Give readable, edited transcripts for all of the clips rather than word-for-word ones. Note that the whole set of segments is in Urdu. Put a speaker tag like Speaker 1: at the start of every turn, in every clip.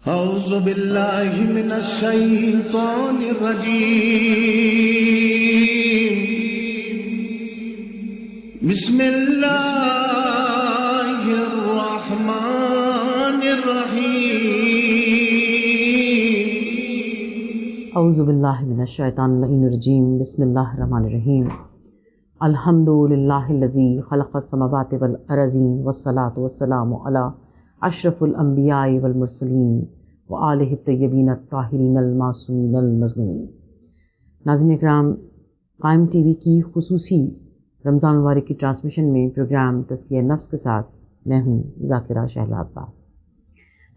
Speaker 1: اعوذ باللہ من الشیطان الرجیم بسم اللہ الرحمن الرحیم
Speaker 2: اعوذ باللہ من الشیطان الرجیم بسم اللہ الرحمن الرحیم الحمد للہ الذی خلق السماوات والارضین والصلاة والسلام علی اشرف الانبیاء والمرسلین وآلہ الطیبین الطاہرین المعصومین المظلومین۔ ناظرین اکرام، قائم ٹی وی کی خصوصی رمضان المبارک کی ٹرانسمیشن میں پروگرام تزکیہ نفس کے ساتھ میں ہوں ذاکرہ شہلا عباس۔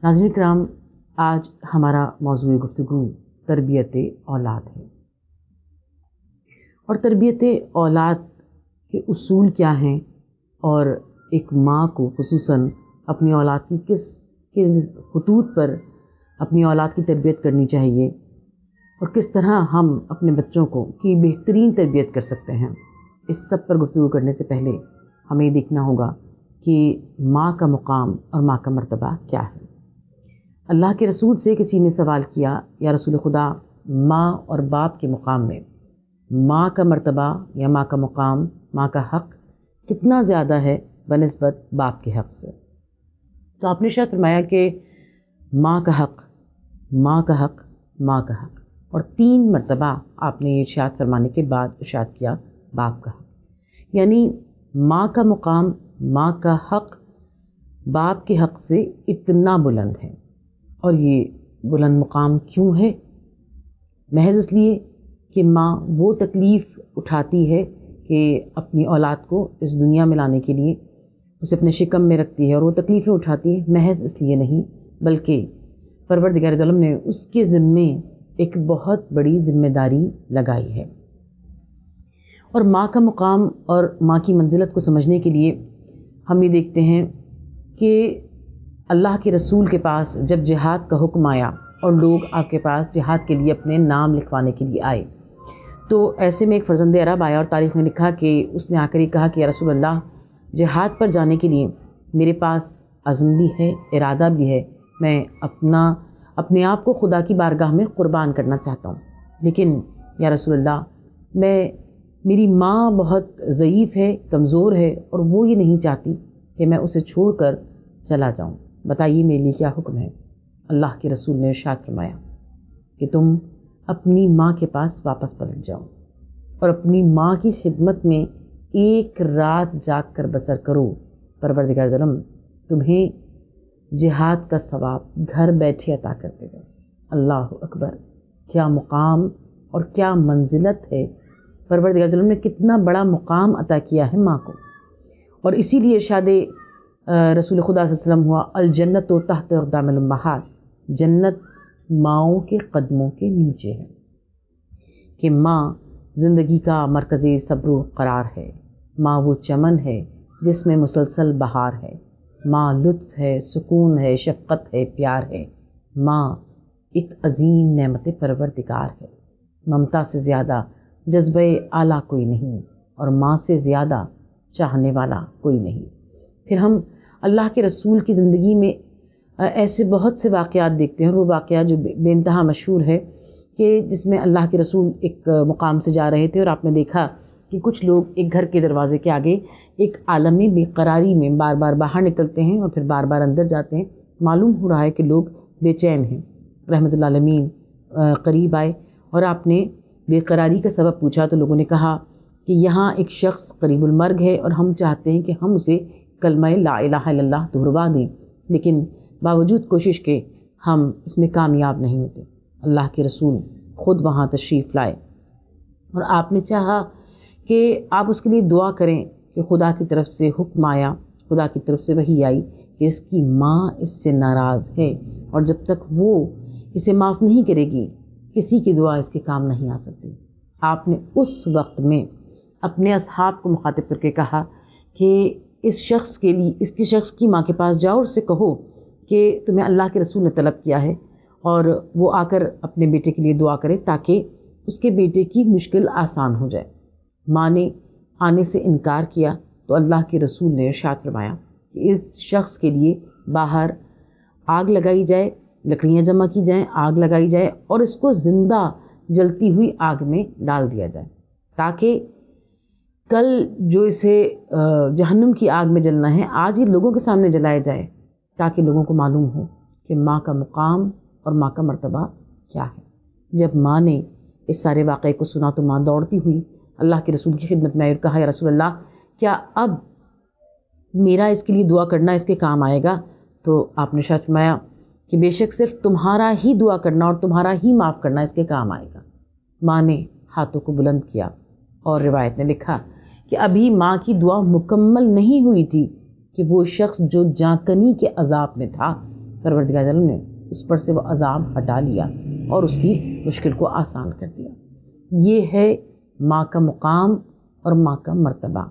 Speaker 2: ناظرین اکرام، آج ہمارا موضوع گفتگو تربیت اولاد ہے، اور تربیت اولاد کے اصول کیا ہیں، اور ایک ماں کو خصوصاً اپنی اولاد کی کس کے خطوط پر اپنی اولاد کی تربیت کرنی چاہیے، اور کس طرح ہم اپنے بچوں کی بہترین تربیت کر سکتے ہیں۔ اس سب پر گفتگو کرنے سے پہلے ہمیں دیکھنا ہوگا کہ ماں کا مقام اور ماں کا مرتبہ کیا ہے۔ اللہ کے رسول سے کسی نے سوال کیا، یا رسول خدا، ماں اور باپ کے مقام میں ماں کا مرتبہ یا ماں کا مقام، ماں کا حق کتنا زیادہ ہے بنسبت باپ کے حق سے؟ تو آپ نے ارشاد فرمایا کہ ماں کا حق، ماں کا حق، ماں کا حق، اور 3 مرتبہ آپ نے یہ ارشاد فرمانے کے بعد ارشاد کیا باپ کا حق، یعنی ماں کا مقام، ماں کا حق باپ کے حق سے اتنا بلند ہے۔ اور یہ بلند مقام کیوں ہے؟ محض اس لیے کہ ماں وہ تکلیف اٹھاتی ہے کہ اپنی اولاد کو اس دنیا میں لانے کے لیے اسے اپنے شکم میں رکھتی ہے، اور وہ تکلیفیں اٹھاتی ہے محض اس لیے نہیں بلکہ پروردگار عالم نے اس کے ذمے ایک بہت بڑی ذمہ داری لگائی ہے۔ اور ماں کا مقام اور ماں کی منزلت کو سمجھنے کے لیے ہم یہ دیکھتے ہیں کہ اللہ کے رسول کے پاس جب جہاد کا حکم آیا اور لوگ آپ کے پاس جہاد کے لیے اپنے نام لکھوانے کے لیے آئے، تو ایسے میں ایک فرزند عرب آیا، اور تاریخ نے لکھا کہ اس نے آ کر یہ کہا کہ یا رسول اللہ، جہاد پر جانے کے لیے میرے پاس عزم بھی ہے، ارادہ بھی ہے، میں اپنے آپ کو خدا کی بارگاہ میں قربان کرنا چاہتا ہوں، لیکن یا رسول اللہ، میری ماں بہت ضعیف ہے، کمزور ہے، اور وہ یہ نہیں چاہتی کہ میں اسے چھوڑ کر چلا جاؤں، بتائیے میرے لیے کیا حکم ہے؟ اللہ کے رسول نے ارشاد فرمایا کہ تم اپنی ماں کے پاس واپس پلٹ جاؤ اور اپنی ماں کی خدمت میں 1 رات جاگ کر بسر کرو، پروردگار عالم تمہیں جہاد کا ثواب گھر بیٹھے عطا کر دے گا۔ اللہ اکبر! کیا مقام اور کیا منزلت ہے! پروردگار عالم نے کتنا بڑا مقام عطا کیا ہے ماں کو، اور اسی لیے ارشاد رسول خدا صلی اللہ علیہ وسلم ہوا، الجنت و تحت اقدام الامہات، جنت ماؤں کے قدموں کے نیچے ہے، کہ ماں زندگی کا مرکز صبر و قرار ہے، ماں وہ چمن ہے جس میں مسلسل بہار ہے، ماں لطف ہے، سکون ہے، شفقت ہے، پیار ہے، ماں ایک عظیم نعمت پروردگار ہے، ممتا سے زیادہ جذبہ اعلیٰ کوئی نہیں، اور ماں سے زیادہ چاہنے والا کوئی نہیں۔ پھر ہم اللہ کے رسول کی زندگی میں ایسے بہت سے واقعات دیکھتے ہیں، اور وہ واقعہ جو بے انتہا مشہور ہے کہ جس میں اللہ کے رسول ایک مقام سے جا رہے تھے، اور آپ نے دیکھا کہ کچھ لوگ ایک گھر کے دروازے کے آگے ایک عالم بے قراری میں بار بار باہر نکلتے ہیں اور پھر بار بار اندر جاتے ہیں۔ معلوم ہو رہا ہے کہ لوگ بے چین ہیں۔ رحمت اللہ علیہ قریب آئے اور آپ نے بے قراری کا سبب پوچھا، تو لوگوں نے کہا کہ یہاں ایک شخص قریب المرگ ہے، اور ہم چاہتے ہیں کہ ہم اسے کلمہ لا الہ الا اللہ دہروا دیں، لیکن باوجود کوشش کے ہم اس میں کامیاب نہیں ہوتے۔ اللہ کے رسول خود وہاں تشریف لائے، اور آپ نے چاہا کہ آپ اس کے لیے دعا کریں کہ خدا کی طرف سے حکم آیا، خدا کی طرف سے وحی آئی کہ اس کی ماں اس سے ناراض ہے، اور جب تک وہ اسے معاف نہیں کرے گی کسی کی دعا اس کے کام نہیں آ سکتی۔ آپ نے اس وقت میں اپنے اصحاب کو مخاطب کر کے کہا کہ اس شخص کی ماں کے پاس جاؤ اور اسے کہو کہ تمہیں اللہ کے رسول نے طلب کیا ہے، اور وہ آ کر اپنے بیٹے کے لیے دعا کرے تاکہ اس کے بیٹے کی مشکل آسان ہو جائے۔ ماں نے آنے سے انکار کیا، تو اللہ کے رسول نے ارشاد فرمایا کہ اس شخص کے لیے باہر آگ لگائی جائے، لکڑیاں جمع کی جائیں، آگ لگائی جائے اور اس کو زندہ جلتی ہوئی آگ میں ڈال دیا جائے، تاکہ کل جو اسے جہنم کی آگ میں جلنا ہے آج ہی لوگوں کے سامنے جلایا جائے، تاکہ لوگوں کو معلوم ہو کہ ماں کا مقام اور ماں کا مرتبہ کیا ہے۔ جب ماں نے اس سارے واقعے کو سنا تو ماں دوڑتی ہوئی اللہ کے رسول کی خدمت میں آئی اور کہا، یا رسول اللہ، کیا اب میرا اس کے لیے دعا کرنا اس کے کام آئے گا؟ تو آپ نے ارشاد فرمایا کہ بے شک صرف تمہارا ہی دعا کرنا اور تمہارا ہی معاف کرنا اس کے کام آئے گا۔ ماں نے ہاتھوں کو بلند کیا اور روایت نے لکھا کہ ابھی ماں کی دعا مکمل نہیں ہوئی تھی کہ وہ شخص جو جانکنی کے عذاب میں تھا، پروردگار تعالیٰ نے اس پر سے وہ عذاب ہٹا لیا اور اس کی مشکل کو آسان کر دیا۔ یہ ہے ماں کا مقام اور ماں کا مرتبہ،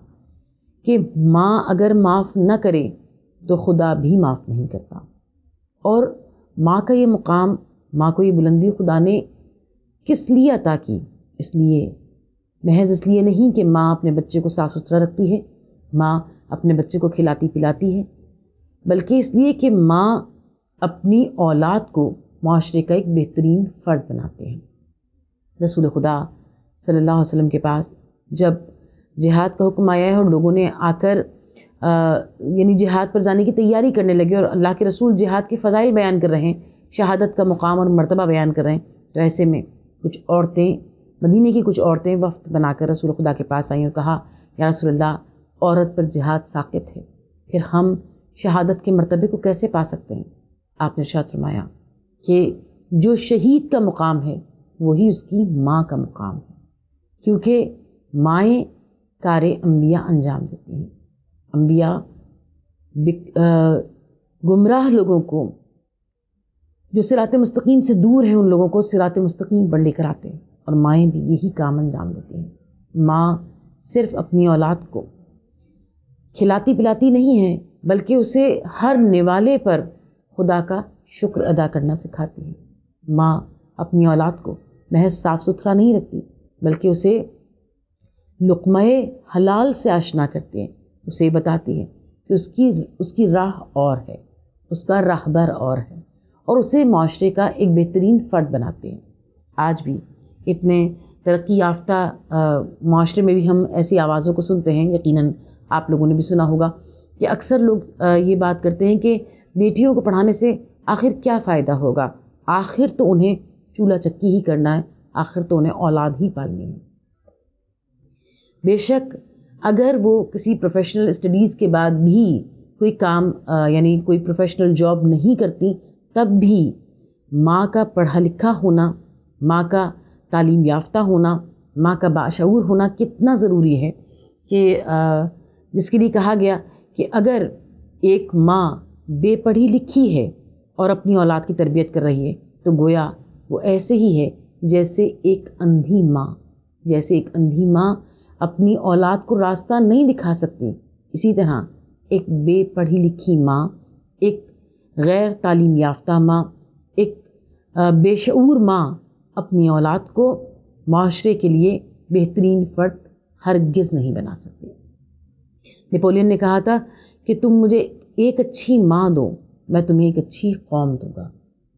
Speaker 2: کہ ماں اگر معاف نہ کرے تو خدا بھی معاف نہیں کرتا۔ اور ماں کا یہ مقام، ماں کو یہ بلندی خدا نے کس لیے عطا کی؟ اس لیے، محض اس لیے نہیں کہ ماں اپنے بچے کو صاف ستھرا رکھتی ہے، ماں اپنے بچے کو کھلاتی پلاتی ہے، بلکہ اس لیے کہ ماں اپنی اولاد کو معاشرے کا ایک بہترین فرد بناتے ہیں۔ رسول خدا صلی اللہ علیہ وسلم کے پاس جب جہاد کا حکم آیا ہے اور لوگوں نے آ کر یعنی جہاد پر جانے کی تیاری کرنے لگے اور اللہ کے رسول جہاد کے فضائل بیان کر رہے ہیں، شہادت کا مقام اور مرتبہ بیان کر رہے ہیں، تو ایسے میں کچھ عورتیں، مدینے کی کچھ عورتیں وفد بنا کر رسول خدا کے پاس آئیں اور کہا، یا رسول اللہ، عورت پر جہاد ساقط ہے، پھر ہم شہادت کے مرتبے کو کیسے پا سکتے ہیں؟ آپ نے ارشاد فرمایا کہ جو شہید کا مقام ہے وہی اس کی ماں کا مقام ہے، کیونکہ مائیں کار انبیاء انجام دیتی ہیں۔ انبیاء گمراہ لوگوں کو، جو صراط مستقیم سے دور ہیں، ان لوگوں کو صراط مستقیم پر لے کر آتے ہیں، اور مائیں بھی یہی کام انجام دیتی ہیں۔ ماں صرف اپنی اولاد کو کھلاتی پلاتی نہیں ہے، بلکہ اسے ہر نوالے پر خدا کا شکر ادا کرنا سکھاتی ہے۔ ماں اپنی اولاد کو محض صاف ستھرا نہیں رکھتی، بلکہ اسے لقمہ حلال سے آشنا کرتی ہے، اسے بتاتی ہے کہ اس کی راہ اور ہے، اس کا راہبر اور ہے، اور اسے معاشرے کا ایک بہترین فرد بناتے ہیں۔ آج بھی اتنے ترقی یافتہ معاشرے میں بھی ہم ایسی آوازوں کو سنتے ہیں، یقیناً آپ لوگوں نے بھی سنا ہوگا کہ اکثر لوگ یہ بات کرتے ہیں کہ بیٹیوں کو پڑھانے سے آخر کیا فائدہ ہوگا، آخر تو انہیں چولہا چکی ہی کرنا ہے، آخر تو انہیں اولاد ہی پالنی ہے۔ بے شک اگر وہ کسی پروفیشنل اسٹڈیز کے بعد بھی کوئی کام یعنی کوئی پروفیشنل جاب نہیں کرتی، تب بھی ماں کا پڑھا لکھا ہونا، ماں کا تعلیم یافتہ ہونا، ماں کا باشعور ہونا کتنا ضروری ہے، کہ جس کے لیے کہا گیا کہ اگر ایک ماں بے پڑھی لکھی ہے اور اپنی اولاد کی تربیت کر رہی ہے تو گویا وہ ایسے ہی ہے جیسے ایک اندھی ماں اپنی اولاد کو راستہ نہیں دکھا سکتی، اسی طرح ایک بے پڑھی لکھی ماں، ایک غیر تعلیم یافتہ ماں، ایک بے شعور ماں اپنی اولاد کو معاشرے کے لیے بہترین فرد ہرگز نہیں بنا سکتی۔ نیپولین نے کہا تھا کہ تم مجھے ایک اچھی ماں دو، میں تمہیں ایک اچھی قوم دوں گا،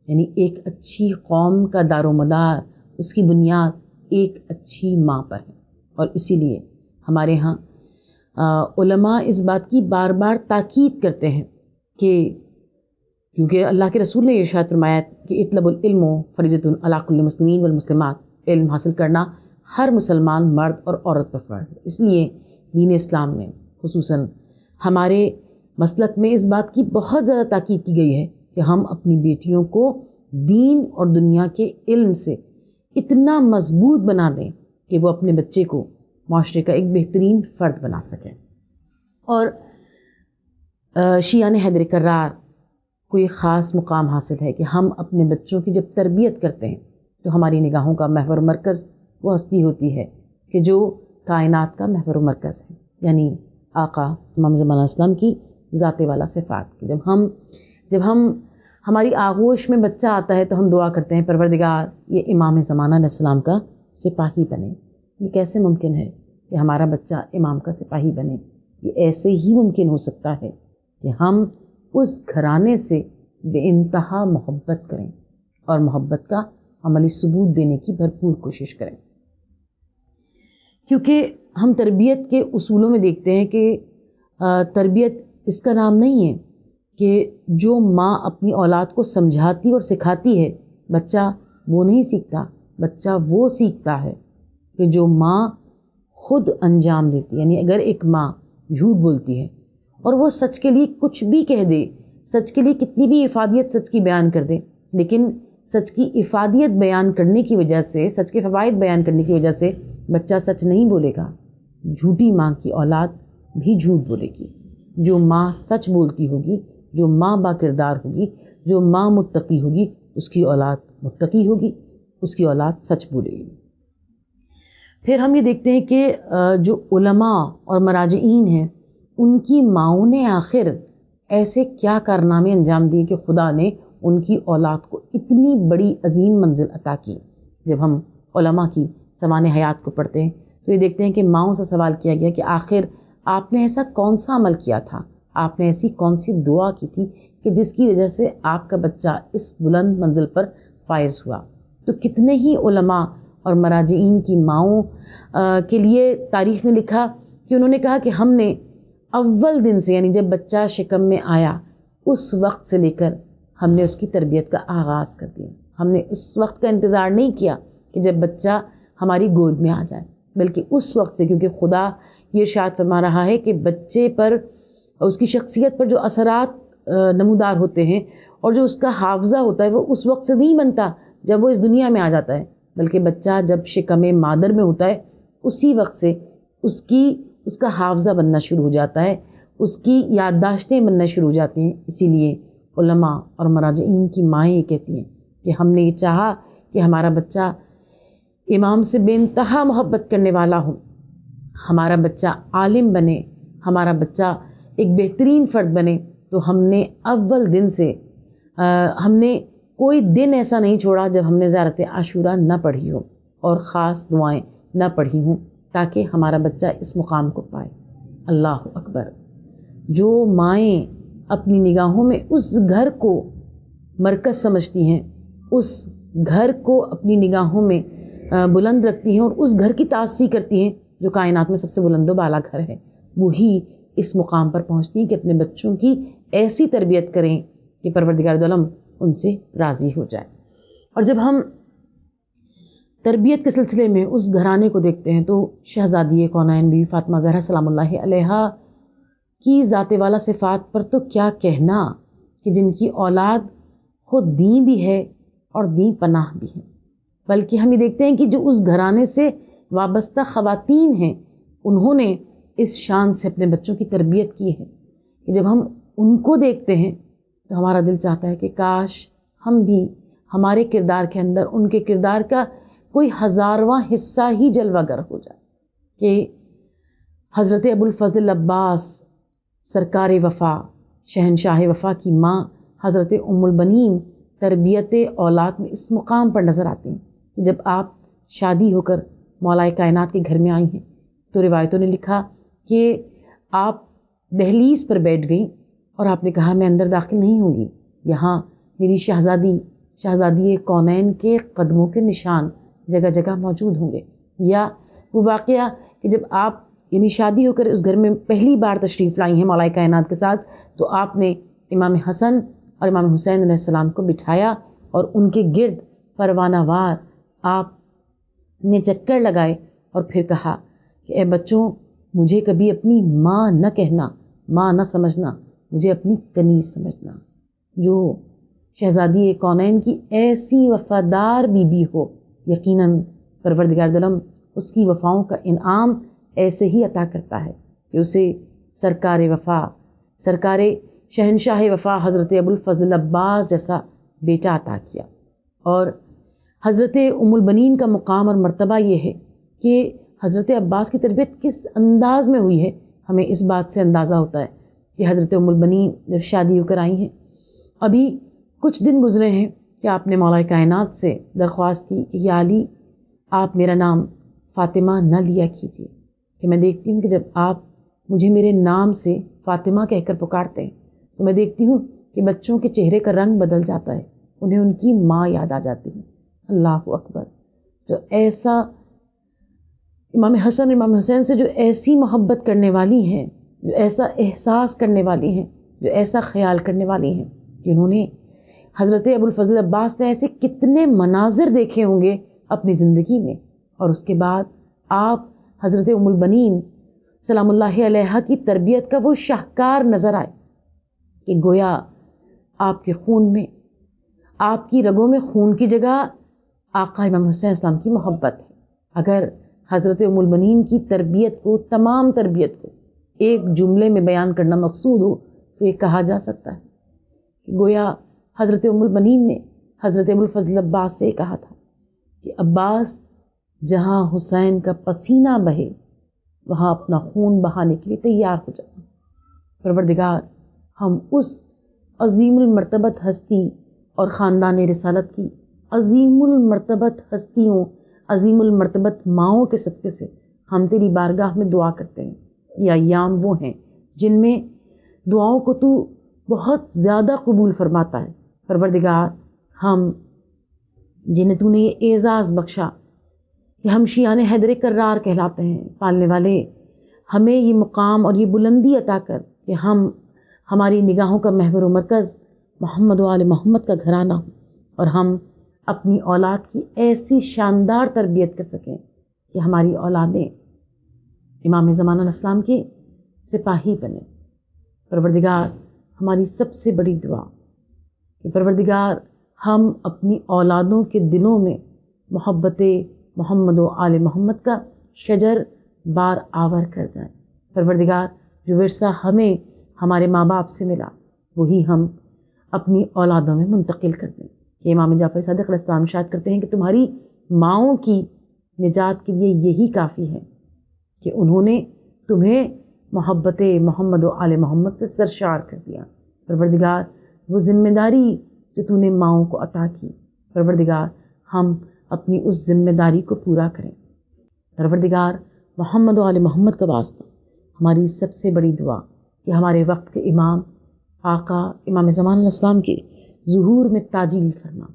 Speaker 2: یعنی ایک اچھی قوم کا دار و مدار، اس کی بنیاد ایک اچھی ماں پر ہے۔ اور اسی لیے ہمارے ہاں علماء اس بات کی بار بار تاکید کرتے ہیں کہ کیونکہ اللہ کے رسول نے ارشاد فرمایا کہ اطلب العلم فریضۃ علی کل المسلمین والمسلمات، علم حاصل کرنا ہر مسلمان مرد اور عورت پر فرض ہے۔ اس لیے دین اسلام میں خصوصاً ہمارے مسلک میں اس بات کی بہت زیادہ تاکید کی گئی ہے کہ ہم اپنی بیٹیوں کو دین اور دنیا کے علم سے اتنا مضبوط بنا دیں کہ وہ اپنے بچے کو معاشرے کا ایک بہترین فرد بنا سکیں۔ اور شیعان حیدر کرار کو ایک خاص مقام حاصل ہے کہ ہم اپنے بچوں کی جب تربیت کرتے ہیں تو ہماری نگاہوں کا محور مرکز وہ ہستی ہوتی ہے کہ جو کائنات کا محور مرکز ہے، یعنی آقا امام زمانہ اسلام کی ذات والا صفات۔ جب ہم ہماری آغوش میں بچہ آتا ہے تو ہم دعا کرتے ہیں پروردگار یہ امام زمانہ علیہ السلام کا سپاہی بنے۔ یہ کیسے ممکن ہے کہ ہمارا بچہ امام کا سپاہی بنے؟ یہ ایسے ہی ممکن ہو سکتا ہے کہ ہم اس گھرانے سے بے انتہا محبت کریں اور محبت کا عملی ثبوت دینے کی بھرپور کوشش کریں، کیونکہ ہم تربیت کے اصولوں میں دیکھتے ہیں کہ تربیت اس کا نام نہیں ہے کہ جو ماں اپنی اولاد کو سمجھاتی اور سکھاتی ہے بچہ وہ نہیں سیکھتا، بچہ وہ سیکھتا ہے کہ جو ماں خود انجام دیتی ہے۔ یعنی اگر ایک ماں جھوٹ بولتی ہے اور وہ سچ کے لیے کچھ بھی کہہ دے، سچ کے لیے کتنی بھی افادیت سچ کی بیان کر دے، لیکن سچ کی افادیت بیان کرنے کی وجہ سے، سچ کے فوائد بیان کرنے کی وجہ سے بچہ سچ نہیں بولے گا، جھوٹی ماں کی اولاد بھی جھوٹ بولے گی۔ جو ماں سچ بولتی ہوگی، جو ماں با کردار ہوگی، جو ماں متقی ہوگی، اس کی اولاد متقی ہوگی، اس کی اولاد سچ بولے گی۔ پھر ہم یہ دیکھتے ہیں کہ جو علماء اور مراجعین ہیں ان کی ماؤں نے آخر ایسے کیا کارنامے انجام دیے کہ خدا نے ان کی اولاد کو اتنی بڑی عظیم منزل عطا کی۔ جب ہم علماء کی سوانح حیات کو پڑھتے ہیں تو یہ دیکھتے ہیں کہ ماؤں سے سوال کیا گیا کہ آخر آپ نے ایسا کون سا عمل کیا تھا، آپ نے ایسی کون سی دعا کی تھی کہ جس کی وجہ سے آپ کا بچہ اس بلند منزل پر فائز ہوا۔ تو کتنے ہی علماء اور مراجعین کی ماؤں کے لیے تاریخ نے لکھا کہ انہوں نے کہا کہ ہم نے اول دن سے، یعنی جب بچہ شکم میں آیا اس وقت سے لے کر ہم نے اس کی تربیت کا آغاز کر دیا۔ ہم نے اس وقت کا انتظار نہیں کیا کہ جب بچہ ہماری گود میں آ جائے، بلکہ اس وقت سے، کیونکہ خدا یہ ارشاد فرما رہا ہے کہ بچے پر، اس کی شخصیت پر جو اثرات نمودار ہوتے ہیں اور جو اس کا حافظہ ہوتا ہے وہ اس وقت سے نہیں بنتا جب وہ اس دنیا میں آ جاتا ہے، بلکہ بچہ جب شکم مادر میں ہوتا ہے اسی وقت سے اس کا حافظہ بننا شروع ہو جاتا ہے، اس کی یادداشتیں بننا شروع ہو جاتی ہیں۔ اسی لیے علماء اور مراجعین کی مائیں یہ کہتی ہیں کہ ہم نے یہ چاہا کہ ہمارا بچہ امام سے بے انتہا محبت کرنے والا ہو، ہمارا بچہ عالم بنے، ہمارا بچہ ایک بہترین فرد بنے، تو ہم نے اول دن سے ہم نے کوئی دن ایسا نہیں چھوڑا جب ہم نے زیارت عاشورہ نہ پڑھی ہو اور خاص دعائیں نہ پڑھی ہوں تاکہ ہمارا بچہ اس مقام کو پائے۔ اللہ اکبر! جو مائیں اپنی نگاہوں میں اس گھر کو مرکز سمجھتی ہیں، اس گھر کو اپنی نگاہوں میں بلند رکھتی ہیں اور اس گھر کی تاسیس کرتی ہیں جو کائنات میں سب سے بلند و بالا گھر ہے، وہی اس مقام پر پہنچتی ہیں کہ اپنے بچوں کی ایسی تربیت کریں کہ پروردگار دو عالم ان سے راضی ہو جائے۔ اور جب ہم تربیت کے سلسلے میں اس گھرانے کو دیکھتے ہیں تو شہزادی کونین بی فاطمہ زہرا سلام اللہ علیہا کی ذات والا صفات پر تو کیا کہنا، کہ جن کی اولاد خود دین بھی ہے اور دین پناہ بھی ہے، بلکہ ہم یہ دیکھتے ہیں کہ جو اس گھرانے سے وابستہ خواتین ہیں انہوں نے اس شان سے اپنے بچوں کی تربیت کی ہے کہ جب ہم ان کو دیکھتے ہیں تو ہمارا دل چاہتا ہے کہ کاش ہم بھی ہمارے کردار کے اندر ان کے کردار کا کوئی 1000واں حصہ ہی جلوہ گر ہو جائے، کہ حضرت ابوالفضل عباس سرکار وفا، شہنشاہ وفا کی ماں حضرت ام البنین تربیت اولاد میں اس مقام پر نظر آتی ہیں کہ جب آپ شادی ہو کر مولا کائنات کے گھر میں آئی ہیں تو روایتوں نے لکھا کہ آپ دہلیز پر بیٹھ گئیں اور آپ نے کہا میں اندر داخل نہیں ہوں گی، یہاں میری شہزادی کونین کے قدموں کے نشان جگہ جگہ موجود ہوں گے۔ یا وہ واقعہ کہ جب آپ یعنی شادی ہو کر اس گھر میں پہلی بار تشریف لائی ہیں مولا کائنات کے ساتھ، تو آپ نے امام حسن اور امام حسین علیہ السلام کو بٹھایا اور ان کے گرد پروانہ وار آپ نے چکر لگائے اور پھر کہا کہ اے بچوں، مجھے کبھی اپنی ماں نہ کہنا، ماں نہ سمجھنا، مجھے اپنی کنیز سمجھنا۔ جو شہزادی کونین کی ایسی وفادار بیوی ہو، یقیناً پروردگار عالم اس کی وفاؤں کا انعام ایسے ہی عطا کرتا ہے کہ اسے سرکار وفا، سرکار شہنشاہ وفا حضرت ابوالفضل عباس جیسا بیٹا عطا کیا۔ اور حضرت ام البنین کا مقام اور مرتبہ یہ ہے کہ حضرت عباس کی تربیت کس انداز میں ہوئی ہے، ہمیں اس بات سے اندازہ ہوتا ہے کہ حضرت ام البنین جب شادی ہو کر آئی ہیں، ابھی کچھ دن گزرے ہیں کہ آپ نے مولا کائنات سے درخواست کی کہ یا علی آپ میرا نام فاطمہ نہ لیا کیجیے، کہ میں دیکھتی ہوں کہ جب آپ مجھے میرے نام سے فاطمہ کہہ کر پکارتے ہیں تو میں دیکھتی ہوں کہ کہ بچوں کے چہرے کا رنگ بدل جاتا ہے، انہیں ان کی ماں یاد آ جاتی ہے۔ اللہ اکبر! جو ایسا امام حسن امام حسین سے جو ایسی محبت کرنے والی ہیں، جو ایسا احساس کرنے والی ہیں، جو ایسا خیال کرنے والی ہیں کہ انہوں نے حضرت ابوالفضل عباس نے ایسے کتنے مناظر دیکھے ہوں گے اپنی زندگی میں، اور اس کے بعد آپ حضرت ام البنین سلام اللہ علیہا کی تربیت کا وہ شاہکار نظر آئے کہ گویا آپ کے خون میں، آپ کی رگوں میں خون کی جگہ آقا امام حسین اسلام کی محبت ہے۔ اگر حضرت ام البنین کی تربیت کو، تمام تربیت کو ایک جملے میں بیان کرنا مقصود ہو تو یہ کہا جا سکتا ہے کہ گویا حضرت ام البنین نے حضرت ابوالفضل عباس سے کہا تھا کہ عباس، جہاں حسین کا پسینہ بہے وہاں اپنا خون بہانے کے لیے تیار ہو جانا۔ پروردگار، ہم اس عظیم المرتبت ہستی اور خاندان رسالت کی عظیم المرتبت ہستیوں، عظیم المرتبت ماؤں کے صدقے سے ہم تیری بارگاہ میں دعا کرتے ہیں۔ یہ ایام وہ ہیں جن میں دعاؤں کو تو بہت زیادہ قبول فرماتا ہے۔ پروردگار، ہم جنہیں تو نے یہ اعزاز بخشا کہ ہم شیعان حیدر کرار کہلاتے ہیں، پالنے والے ہمیں یہ مقام اور یہ بلندی عطا کر کہ ہم ہماری نگاہوں کا محور و مرکز محمد و آل محمد کا گھرانہ ہو، اور ہم اپنی اولاد کی ایسی شاندار تربیت کر سکیں کہ ہماری اولادیں امام زمانہ اسلام کے سپاہی بنیں۔ پروردگار، ہماری سب سے بڑی دعا کہ پروردگار، ہم اپنی اولادوں کے دلوں میں محبت محمد و آل محمد کا شجر بار آور کر جائیں۔ پروردگار، جو ورثہ ہمیں ہمارے ماں باپ سے ملا وہی ہم اپنی اولادوں میں منتقل کر دیں۔ کہ امام جعفر صادق علیہ السلام ارشاد کرتے ہیں کہ تمہاری ماؤں کی نجات کے لیے یہی کافی ہے کہ انہوں نے تمہیں محبت محمد و آل محمد سے سرشار کر دیا۔ پروردگار، وہ ذمہ داری جو تو نے ماؤں کو عطا کی، پروردگار ہم اپنی اس ذمہ داری کو پورا کریں۔ پروردگار، محمد و آل محمد کا واسطہ ہماری سب سے بڑی دعا کہ ہمارے وقت کے امام آقا امام زمان علیہ السلام کے ظہور میں تعجیل فرما،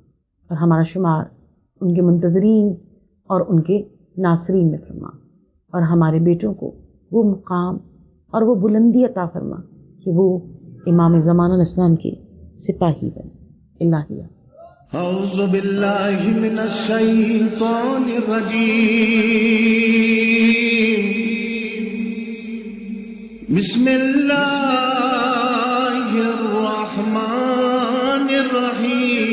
Speaker 2: اور ہمارا شمار ان کے منتظرین اور ان کے ناصرین میں فرما، اور ہمارے بیٹوں کو وہ مقام اور وہ بلندی عطا فرما کہ وہ امام زمان علیہ السلام کے سپاہی بنے۔ الہیہ۔
Speaker 1: اعوذ باللہ من الشیطان الرجیم، بسم اللہ الرحمن الرحیم۔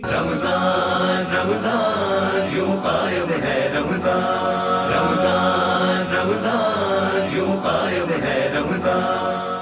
Speaker 3: رمضان رمضان یوں قائم ہے، رمضان رمضان رمضان یوں قائم ہے، رمضان